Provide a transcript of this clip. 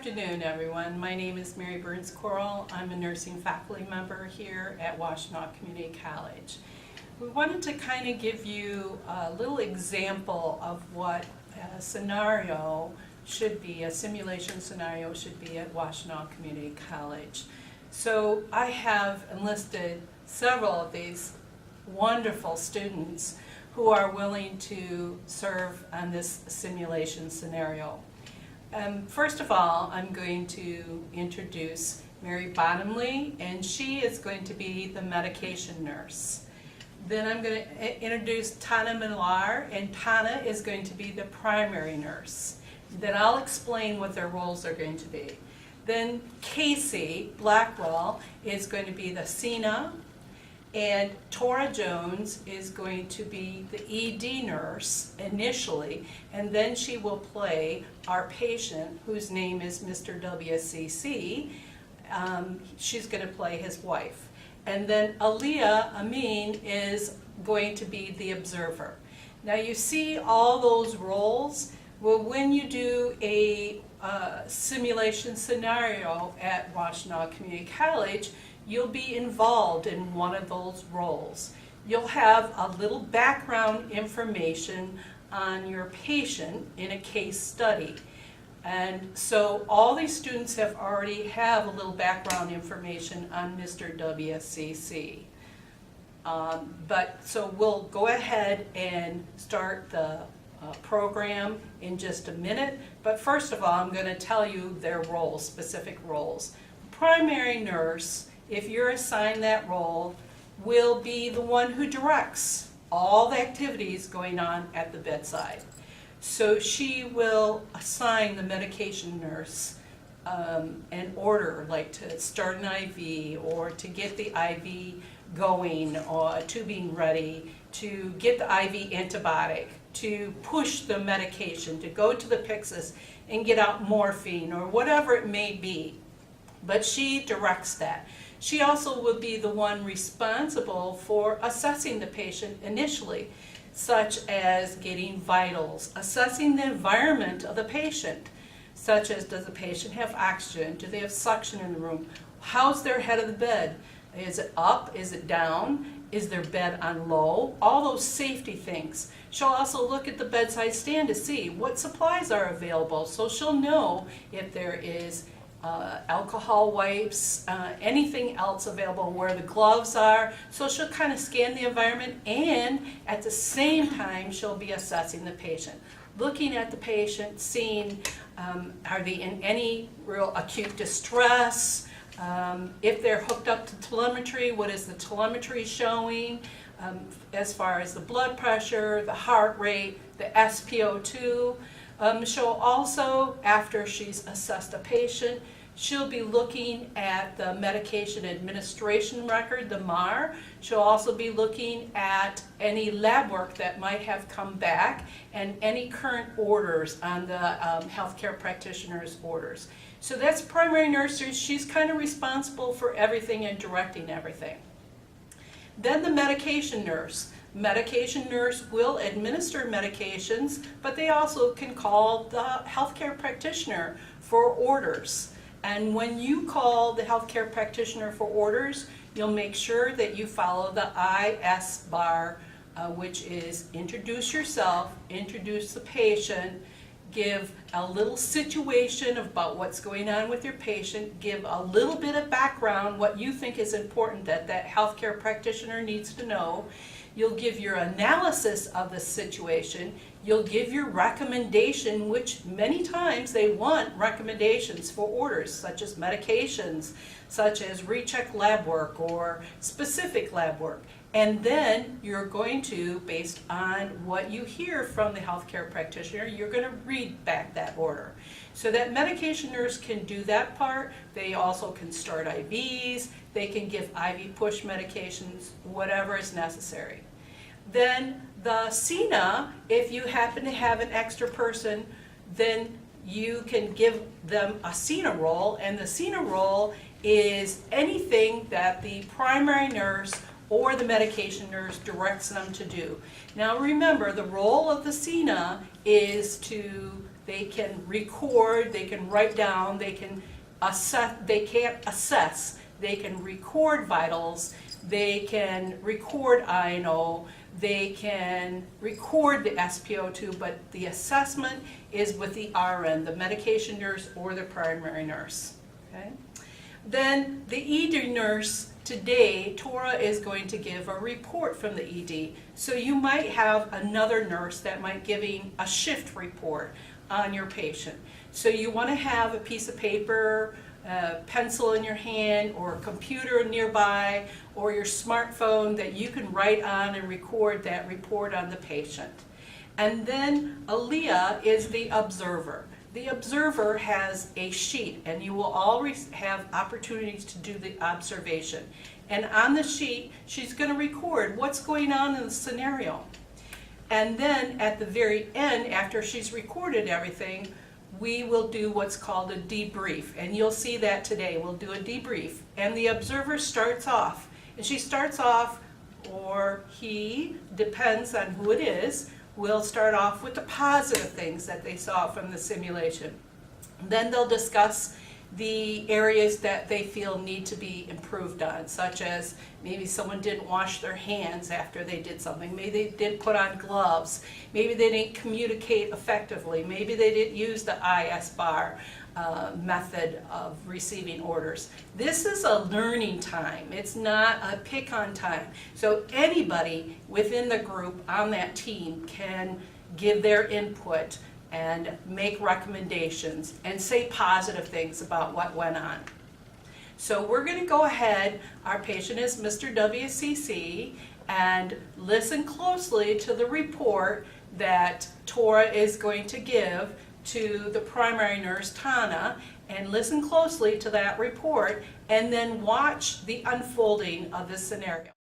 afternoon, everyone. My name is Mary Burns Coral. I'm a nursing faculty member here at Washtenaw Community College. We wanted to kind of give you a little example of what a scenario should be, a simulation scenario should be at Washtenaw Community College. So I have enlisted several of these wonderful students who are willing to serve on this simulation scenario. First of all, I'm going to introduce Mary Bottomley, and she is going to be the medication nurse. Then I'm going to introduce Tana Millar, and Tana is going to be the primary nurse. Then I'll explain what their roles are going to be. Then Casey Blackwell is going to be the CNA, and Tora Jones is going to be the ED nurse initially, and then she will play our patient, whose name is Mr. WCC. She's going to play his wife. And then Aliyah Amin is going to be the observer. Now you see all those roles. Well, when you do a simulation scenario at Washtenaw Community College, you'll be involved in one of those roles. You'll have a little background information on your patient in a case study. And so all these students have already have a little background information on Mr. WCC. So we'll go ahead and start the program in just a minute. But first of all, I'm going to tell you their roles, specific roles. Primary nurse, if you're assigned that role, will be the one who directs all the activities going on at the bedside. So she will assign the medication nurse an order, like to start an IV, or to get the IV going, or tubing ready, to get the IV antibiotic, to push the medication, to go to the Pyxis and get out morphine, or whatever it may be. But she directs that. She also will be the one responsible for assessing the patient initially, such as getting vitals, assessing the environment of the patient, such as, does the patient have oxygen, do they have suction in the room, how's their head of the bed, is it up, is it down, is their bed on low, all those safety things. She'll also look at the bedside stand to see what supplies are available, so she'll know if there is alcohol wipes, anything else available, where the gloves are. So she'll kind of scan the environment, and at the same time she'll be assessing the patient, looking at the patient, seeing are they in any real acute distress, if they're hooked up to telemetry, what is the telemetry showing, as far as the blood pressure, the heart rate, the SpO2. She'll also, after she's assessed a patient, she'll be looking at the medication administration record, the MAR. She'll also be looking at any lab work that might have come back and any current orders on the healthcare practitioner's orders. So that's primary nurse. She's kind of responsible for everything and directing everything. Then the medication nurse. Medication nurse will administer medications, but they also can call the healthcare practitioner for orders. And when you call the healthcare practitioner for orders, you'll make sure that you follow the ISBAR, which is introduce yourself, introduce the patient, give a little situation about what's going on with your patient, give a little bit of background, what you think is important that that healthcare practitioner needs to know. You'll give your analysis of the situation. You'll give your recommendation, which many times they want recommendations for orders, such as medications, such as recheck lab work or specific lab work. And then you're going to, based on what you hear from the healthcare practitioner, you're going to read back that order. So that medication nurse can do that part. They also can start IVs. They can give IV push medications, whatever is necessary. Then the CNA, if you happen to have an extra person, then you can give them a CNA role, and the CNA role is anything that the primary nurse or the medication nurse directs them to do. Now remember, the role of the CNA is to they can record, they can write down, they can assess, they can't assess, they can record vitals, they can record INO, they can record the SpO2, but the assessment is with the RN, the medication nurse or the primary nurse. Okay? Then the ED nurse today, Tora is going to give a report from the ED. So you might have another nurse that might giving a shift report on your patient. So you want to have a piece of paper, a pencil in your hand, or a computer nearby, or your smartphone that you can write on and record that report on the patient. And then Aaliyah is the observer. The observer has a sheet, and you will always have opportunities to do the observation. And on the sheet, she's going to record what's going on in the scenario. And then at the very end, after she's recorded everything, we will do what's called a debrief. And you'll see that today. We'll do a debrief. And the observer starts off. And she starts off, or he, depends on who it is, will start off with the positive things that they saw from the simulation. Then they'll discuss the areas that they feel need to be improved on, such as maybe someone didn't wash their hands after they did something, maybe they didn't put on gloves, maybe they didn't communicate effectively, maybe they didn't use the IS-bar method of receiving orders. This is a learning time. It's not a pick-on time. So anybody within the group on that team can give their input and make recommendations and say positive things about what went on. So we're going to go ahead, our patient is Mr. WCC, and listen closely to the report that Tora is going to give to the primary nurse, Tana, and listen closely to that report, and then watch the unfolding of the scenario.